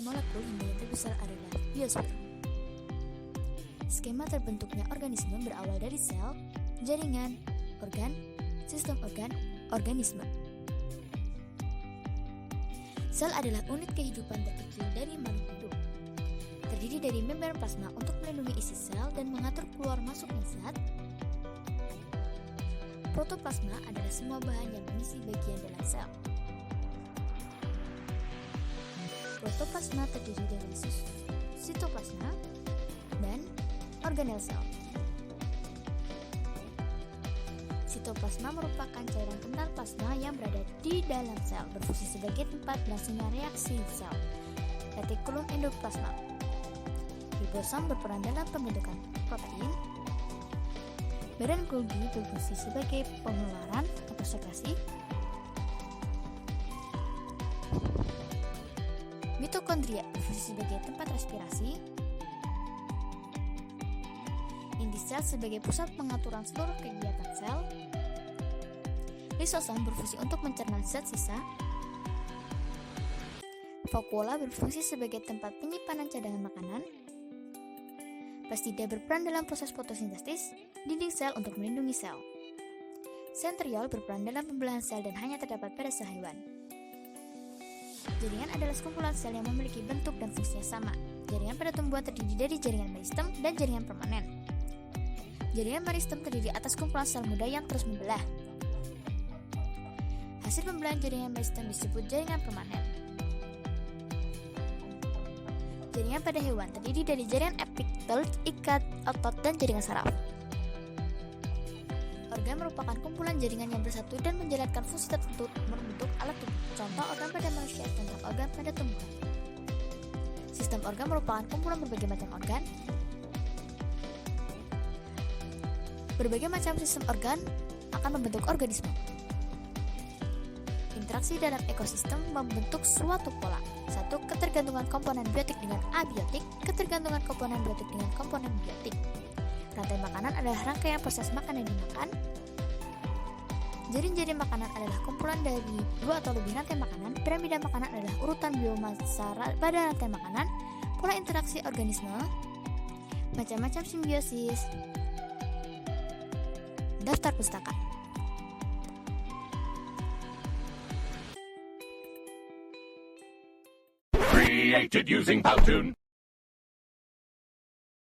molekul hingga yang terbesar adalah biosfer. Skema terbentuknya organisme berawal dari sel, jaringan, organ, sistem organ, organisme. Sel adalah unit kehidupan terkecil dari makhluk hidup. Terdiri dari membran plasma untuk melindungi isi sel dan mengatur keluar masuknya zat. Protoplasma adalah semua bahan yang mengisi bagian dalam sel. Protoplasma terdiri dari sitoplasma dan organel sel. Sitoplasma merupakan cairan kental plasma yang berada di dalam sel, berfungsi sebagai tempat berlangsungnya reaksi sel. Retikulum endoplasma. Ribosom berperan dalam pembentukan protein. Badan Golgi berfungsi sebagai pengeluaran atau sekresi. Mitokondria berfungsi sebagai tempat respirasi. Inti sel sebagai pusat pengaturan seluruh kegiatan sel. Lisosom berfungsi untuk mencerna zat sisa. Vakuola berfungsi sebagai tempat penyimpanan cadangan makanan. Plastida berperan dalam proses fotosintesis dinding sel untuk melindungi sel. Sentriol berperan dalam pembelahan sel dan hanya terdapat pada sel hewan. Jaringan adalah sekumpulan sel yang memiliki bentuk dan fungsinya sama. Jaringan pada tumbuhan terdiri dari jaringan meristem dan jaringan permanen. Jaringan meristem terdiri atas kumpulan sel muda yang terus membelah. Hasil pembelahan jaringan meristem disebut jaringan permanen. Jaringan pada hewan terdiri dari jaringan epitel, ikat, otot, dan jaringan saraf. Organ merupakan kumpulan jaringan yang bersatu dan menjalankan fungsi tertentu membentuk alat tubuh. Contoh organ pada manusia, contoh organ pada tumbuhan. Sistem organ merupakan kumpulan berbagai macam organ. Berbagai macam sistem organ akan membentuk organisme. Interaksi dalam ekosistem membentuk suatu pola. 1. Ketergantungan komponen biotik dengan abiotik. Ketergantungan komponen biotik dengan komponen biotik. Rantai makanan adalah rangkaian proses makan yang dimakan. Jaring-jaring makanan adalah kumpulan dari 2 atau lebih rantai makanan. Piramida makanan adalah urutan biomassa pada rantai makanan. Pola interaksi organisme. Macam-macam simbiosis. Daftar pustaka. Created using Powtoon.